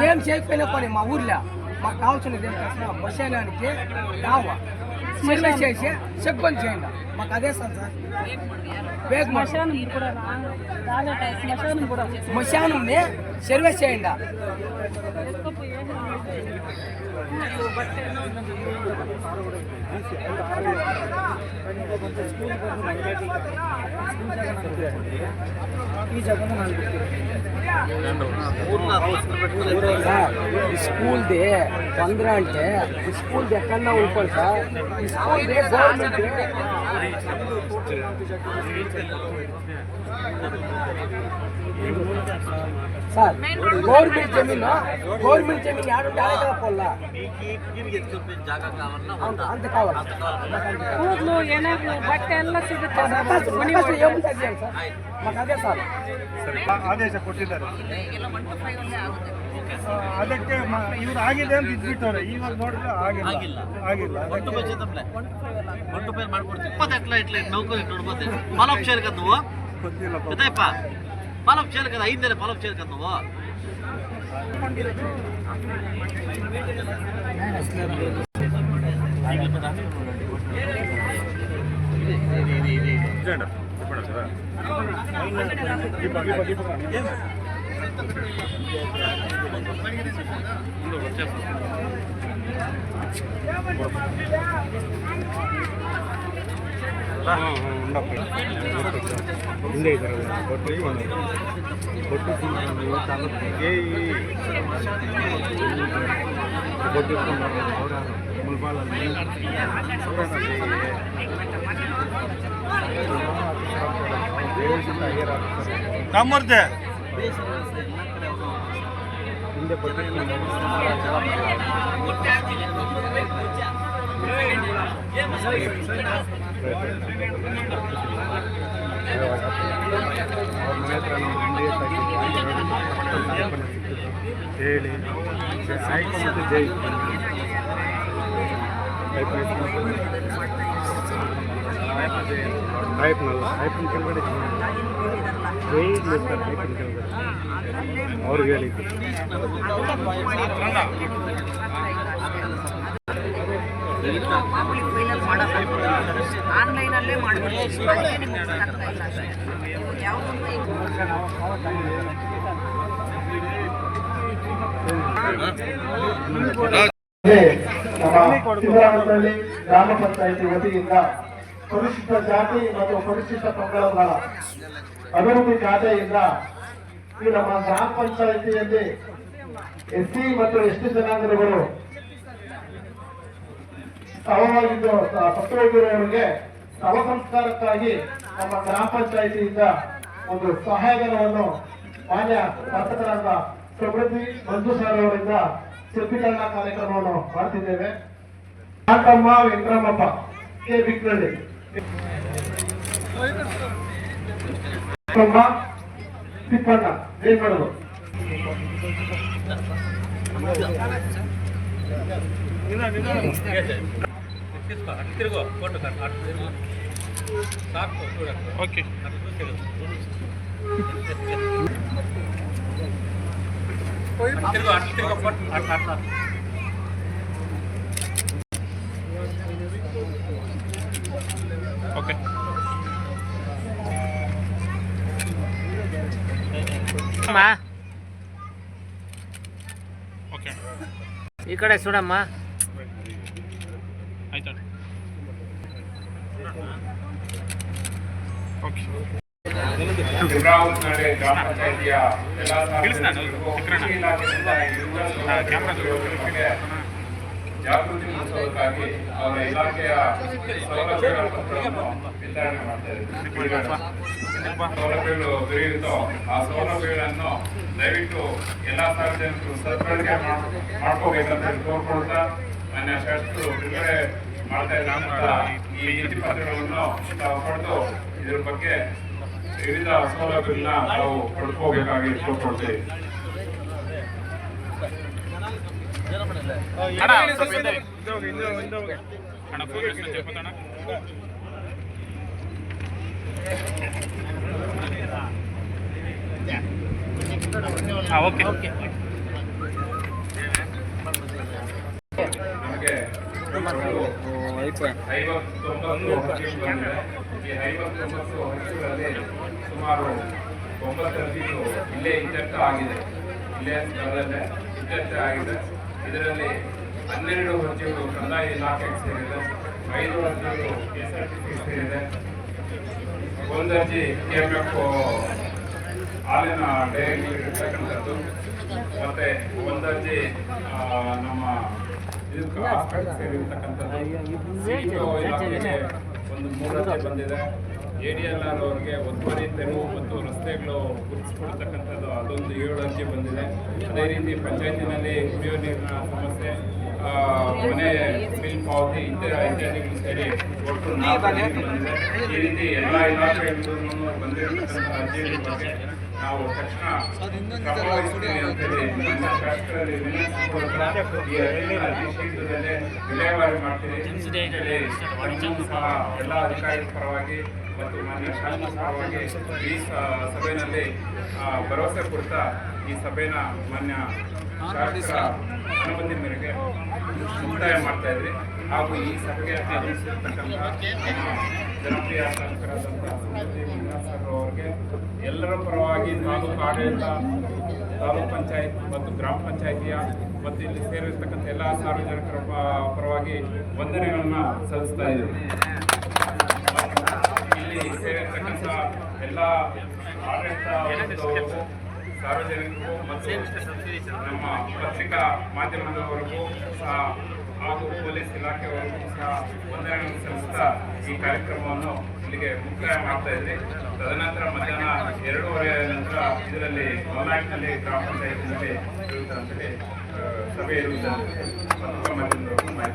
ఏం చేయకపోయినా పని మా ఊర్లో మాకు కావాల్సినది ఏం చేసిన మశానానికి రావా సర్వీస్ చేసి చెక్కొని చేయండి మాకు అదే సార్ మశానంని సర్వీస్ చేయండి ಈ ಜಾಗ స్కూల్ది 15 అంటే స్కూల్ది ఎక్కడన్నా ఉంటుంది సార్ ఈ స్కూల్ది గవర్నమెంట్ సార్ గవర్నమెంట్ జమీన్ ఆడుంటే ఆడే పోల్లా అంత కావాలి ಬಟ್ಟೆ ಎಲ್ಲ ಸಿಗುತ್ತೆ ಮಾకు ಅದೇ ಸಾಲ ಆದೇಶ ಕೊಟ್ಟಿದ್ದಾರೆ ಅದಕ್ಕೆ ಇವ್ರು ಆಗಿದೆ ಅಂತ ಇದ್ಬಿಟ್ಟವ್ರೆ ಇವಾಗ ನೋಡಿದ್ರೆ ಆಗಿಲ್ಲ ನೌಕರಿ ನೋಡ್ಬೋದು ಫಾಲೋಅಪ್ చేయరు కదా నువ్వు పెద్దప్ప ఫాలోఅప్ చేయరు కదా అయిందే ఫాలోఅప్ చేయరు కదా నువ్వు ಕಾಮರ್ದೆ ಹೇಳಿ ಜೈ ಐಪನ್ ಕೆಳಗಡೆ ಜೈ ಇರ್ತಾರೆ ಐಪನ್ ಕೆಳಗಡೆ ಅವ್ರಿಗೆ ಹೇಳಿದ್ದು ಆನ್ಲೈನಲ್ಲೇ ಮಾಡಬೇಕು ಗ್ರಾಮ ಪಂಚಾಯಿತಿ ವತಿಯಿಂದ ಪರಿಶಿಷ್ಟ ಜಾತಿ ಮತ್ತು ಪರಿಶಿಷ್ಟ ಪಂಗಡಗಳ ಅಭಿವೃದ್ಧಿ ಖಾತೆಯಿಂದ ಈ ನಮ್ಮ ಗ್ರಾಮ ಪಂಚಾಯಿತಿಯಲ್ಲಿ ಎಸ್ಸಿ ಮತ್ತು ಎಸ್ಟಿ ಜನಾಂಗದವರು ಶವವಾಗಿದ್ದು ಸತ್ತೋಗಿರುವವರಿಗೆ ಶವ ಸಂಸ್ಕಾರಕ್ಕಾಗಿ ನಮ್ಮ ಗ್ರಾಮ ಪಂಚಾಯಿತಿಯಿಂದ ಒಂದು ಸಹಾಯಧನವನ್ನು ಮಾನ್ಯ ಶಾಸಕರಾದ ಸಮೃದ್ಧಿ ಮಂಜು ಸರ್ ಅವರಿಂದ ಸಿದ್ಧೀಕರಣ ಕಾರ್ಯಕ್ರಮವನ್ನು ಮಾಡ್ತಿದ್ದೇವೆ. ಕಾಂತಮ್ಮ ವೆಂಕಟರಮಪ್ಪ ಕೆ ಬಿಕ್ನಳ್ಳಿ ತಿಪ್ಪಣ್ಣ ಏನ್ ಮಾಡೋದು ಓಕೆ ಓಕೆ ಓಕೆ ಈ ಕಡೆ ಸುಡಮ್ಮ ಆಯ್ತಾ ಓಕೆ ಗ್ರಾಮ ಪಂಚಾಯಿತಿಯ ಜಾಗೃತಿ ಮೂಡಿಸೋದಕ್ಕಾಗಿ ಅವರ ಇಲಾಖೆಯ ಸೌಲಭ್ಯಗಳನ್ನು ವಿತರಣೆ ಮಾಡ್ತಾ ಸೌಲಭ್ಯಗಳು ದೊರೆಯುತ್ತೋ ಆ ಸೌಲಭ್ಯಗಳನ್ನು ದಯವಿಟ್ಟು ಎಲ್ಲ ಸಾರ್ವಜನಿಕರು ಸದ್ಬಳಕೆ ಮಾಡ್ಕೋಬೇಕಂತ ಕೋರ್ಕೊಳ್ತಾ ಮಾನ್ಯ ಶಾಸಕರು ಬಿಡುಗಡೆ ಮಾಡ್ತಾ ಇದ್ದ ಈ ನೀತಿ ಪತ್ರಗಳನ್ನು ತಾವು ಪಡೆದು ಇದ್ರ ಬಗ್ಗೆ ವಿವಿಧ ಸೌಲಭ್ಯಗಳನ್ನ ನಾವು ಪಡ್ಕೋಬೇಕಾಗಿ ಕೋರ್ಕೊಳ್ತೇವೆ. ಅಣ್ಣ ನಮಗೆ 59 ಅರ್ಜಿಗಳು ಬಂದಿದೆ. ಈ 59 ಅರ್ಜಿಗಳಲ್ಲಿ ಸುಮಾರು 9 ಅರ್ಜಿಗಳು ಇಲ್ಲೇ ಇತ್ಯರ್ಥ ಆಗಿದೆ, ಇಲ್ಲೇ ಸ್ಥಳದಲ್ಲೇ ಇತ್ಯರ್ಥ ಆಗಿದೆ. ಇದರಲ್ಲಿ 12 ಅರ್ಜಿಗಳು ಕಂದಾಯ ಇಲಾಖೆಗೆ ಸೇರಿದೆ, 5 ಅರ್ಜಿಗಳು KSRTC ಸೇರಿದೆ, 1 ಅರ್ಜಿ KMF ಹಾಲಿನ ಡೈರಿ ಇರ್ತಕ್ಕಂಥದ್ದು, ಮತ್ತೆ 1 ಅರ್ಜಿ ನಮ್ಮ ಇದಕ್ಕೆ ಹಾಸ್ಪಿಟಲ್ ಸೇರಿರ್ತಕ್ಕಂಥದ್ದು, CPO ಇಲಾಖೆಗೆ ಒಂದು 3 ಅರ್ಜಿ ಬಂದಿದೆ, ADLR ಅವರಿಗೆ ಒತ್ತುವರಿ ತೆರವು ಮತ್ತು ರಸ್ತೆಗಳು ಗುರುತಿಸಿಕೊಡ್ತಕ್ಕಂಥದ್ದು ಅದೊಂದು 7 ಅರ್ಜಿ ಬಂದಿದೆ. ಅದೇ ರೀತಿ ಪಂಚಾಯತಿನಲ್ಲಿ ಕುಡಿಯೋ ನೀರಿನ ಸಮಸ್ಯೆ, ಮನೆ ಬಿಲ್ ಪಾವತಿ ಇತ್ಯಾದಿಗಳು ಸೇರಿ ಒಟ್ಟು 4 ಅರ್ಜಿ ಬಂದಿದೆ. ಈ ರೀತಿ ಎಲ್ಲ ಇಲಾಖೆಗಳಿಂದ ಬಂದಿರತಕ್ಕಂಥ ಅರ್ಜಿಗಳ ಬಗ್ಗೆ ನಾವು ತಕ್ಷಣ ಕ್ರಮ ವಹಿಸ್ತೀವಿ ಅಂತೇಳಿ ನಮ್ಮ ಶಾಸಕರಲ್ಲಿ ವಿನಂತಿಸಿಕೊಳ್ತಾ ಈ ಅರ್ಜಿ ಶೀಘ್ರದಲ್ಲೇ ವಿಲೇವಾರಿ ಮಾಡ್ತೀವಿ ಅಂತೇಳಿ ಸಹ ಎಲ್ಲ ಅಧಿಕಾರಿಗಳ ಪರವಾಗಿ ಮತ್ತು ಮಾನ್ಯ ಶಾಸಕರ ಪರವಾಗಿ ಈ ಸಭೆಯಲ್ಲಿ ಭರವಸೆ ಕೊಡ್ತಾ ಈ ಸಭೆನ ಮಾನ್ಯ ಶಾಸಕರ ಅನುಮತಿ ಮೇರೆಗೆ ಮುಕ್ತಾಯ ಮಾಡ್ತಾ ಇದ್ರಿ. ಹಾಗೂ ಈ ಸಭೆಗೆ ಆಗಮಿಸಿರ್ತಕ್ಕಂಥ ಜನಪ್ರಿಯ ಶಾಸಕರಾದಂಥ ಸರ್ ಅವರಿಗೆ ಎಲ್ಲರ ಪರವಾಗಿ ತಾಲೂಕು ಆಡಳಿತ, ತಾಲೂಕು ಪಂಚಾಯತ್ ಮತ್ತು ಗ್ರಾಮ ಪಂಚಾಯಿತಿಯ ಮತ್ತು ಇಲ್ಲಿ ಸೇರಿರ್ತಕ್ಕಂಥ ಎಲ್ಲ ಸಾರ್ವಜನಿಕರ ಪರವಾಗಿ ವಂದನೆಗಳನ್ನು ಸಲ್ಲಿಸ್ತಾ ಇದ್ದೀವಿ. ಇಲ್ಲಿ ಸೇರಿರ್ತಕ್ಕಂಥ ಎಲ್ಲ ಆಡಳಿತ ಸಾರ್ವಜನಿಕರಿಗೂ ಮತ್ತು ನಮ್ಮ ಪತ್ರಿಕಾ ಮಾಧ್ಯಮದವರೆಗೂ ಸಹ ಹಾಗೂ ಪೊಲೀಸ್ ಇಲಾಖೆಯವರೆಗೂ ಸಹ ವಂದನೆಗಳನ್ನು ಸಲ್ಲಿಸ್ತಾ ಈ ಕಾರ್ಯಕ್ರಮವನ್ನು ಇಲ್ಲಿಗೆ ಮುಕ್ತಾಯ ಮಾಡ್ತಾ ಇದ್ವಿ. ತದನಂತರ ಮಧ್ಯಾಹ್ನ 2:30 ನಂತರ ಇದರಲ್ಲಿ ಮಲ್ನಾಡಿನಲ್ಲಿ ಗ್ರಾಮ ಪಂಚಾಯತಿನಲ್ಲಿ ಇರುವುದಂತೆ ಸಭೆ ಇರುವುದಂತೆ ಪತ್ರಿಕಾ ಮಾಧ್ಯಮದವರೆಗೂ ಮಾಹಿತಿ